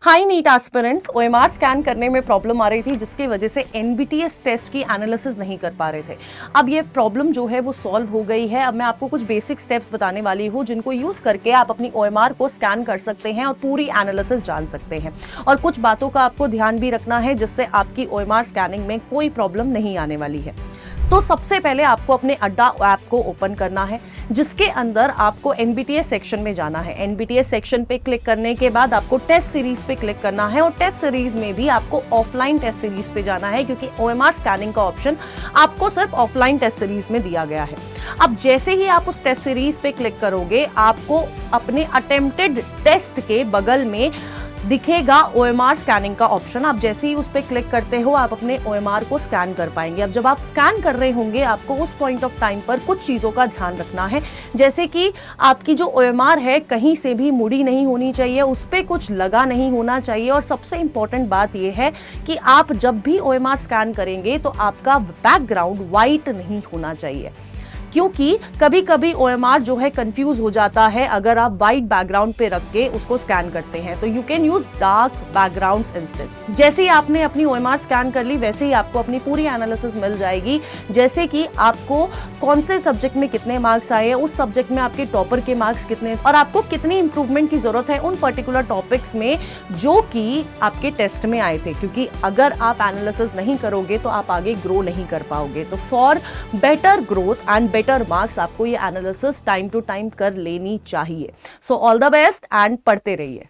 High NEET aspirants OMR scan करने में problem आ रही थी जिसकी वजह से एनबीटीएस टेस्ट की एनालिसिस नहीं कर पा रहे थे। अब ये प्रॉब्लम जो है वो सॉल्व हो गई है। अब मैं आपको कुछ बेसिक स्टेप्स बताने वाली हूँ जिनको यूज करके आप अपनी ओएमआर को स्कैन कर सकते हैं और पूरी एनालिसिस जान सकते हैं। और कुछ बातों का आपको ध्यान भी रखना है जिससे आपकी ओएमआर स्कैनिंग में कोई प्रॉब्लम नहीं आने वाली है। तो सबसे पहले आपको अपने अड्डा ऐप को ओपन करना है, जिसके अंदर आपको एनबीटीएस सेक्शन में जाना है। एनबीटीएस सेक्शन पे क्लिक करने के बाद आपको टेस्ट सीरीज पे क्लिक करना है और टेस्ट सीरीज में भी आपको ऑफलाइन टेस्ट सीरीज पे जाना है, क्योंकि ओएमआर स्कैनिंग का ऑप्शन आपको सिर्फ ऑफलाइन टेस्ट सीरीज में दिया गया है। अब जैसे ही आप उस टेस्ट सीरीज पे क्लिक करोगे, आपको अपने अटेम्प्टेड टेस्ट के बगल में दिखेगा ओएमआर स्कैनिंग का ऑप्शन। आप जैसे ही उस पर क्लिक करते हो, आप अपने ओएमआर को स्कैन कर पाएंगे। अब जब आप स्कैन कर रहे होंगे, आपको उस पॉइंट ऑफ टाइम पर कुछ चीज़ों का ध्यान रखना है, जैसे कि आपकी जो ओएमआर है कहीं से भी मुड़ी नहीं होनी चाहिए, उस पर कुछ लगा नहीं होना चाहिए। और सबसे इंपॉर्टेंट बात यह है कि आप जब भी ओएमआर स्कैन करेंगे तो आपका बैकग्राउंड वाइट नहीं होना चाहिए, क्योंकि कभी कभी ओएमआर जो है कंफ्यूज हो जाता है अगर आप वाइट बैकग्राउंड पे रख के उसको स्कैन करते हैं। तो you can use dark backgrounds instead. जैसे ही आपने अपनी ओएमआर स्कैन कर ली, वैसे ही आपको अपनी पूरी एनालिसिस मिल जाएगी, जैसे कि आपको कौन से सब्जेक्ट में कितने मार्क्स आए हैं, उस सब्जेक्ट में आपके टॉपर के मार्क्स कितने, और आपको कितनी इंप्रूवमेंट की जरूरत है उन पर्टिकुलर टॉपिक्स में जो कि आपके टेस्ट में आए थे। क्योंकि अगर आप एनालिसिस नहीं करोगे तो आप आगे ग्रो नहीं कर पाओगे। तो for better growth and better marks आपको ये एनालिसिस टाइम टू टाइम कर लेनी चाहिए। So all the best and पढ़ते रहिए।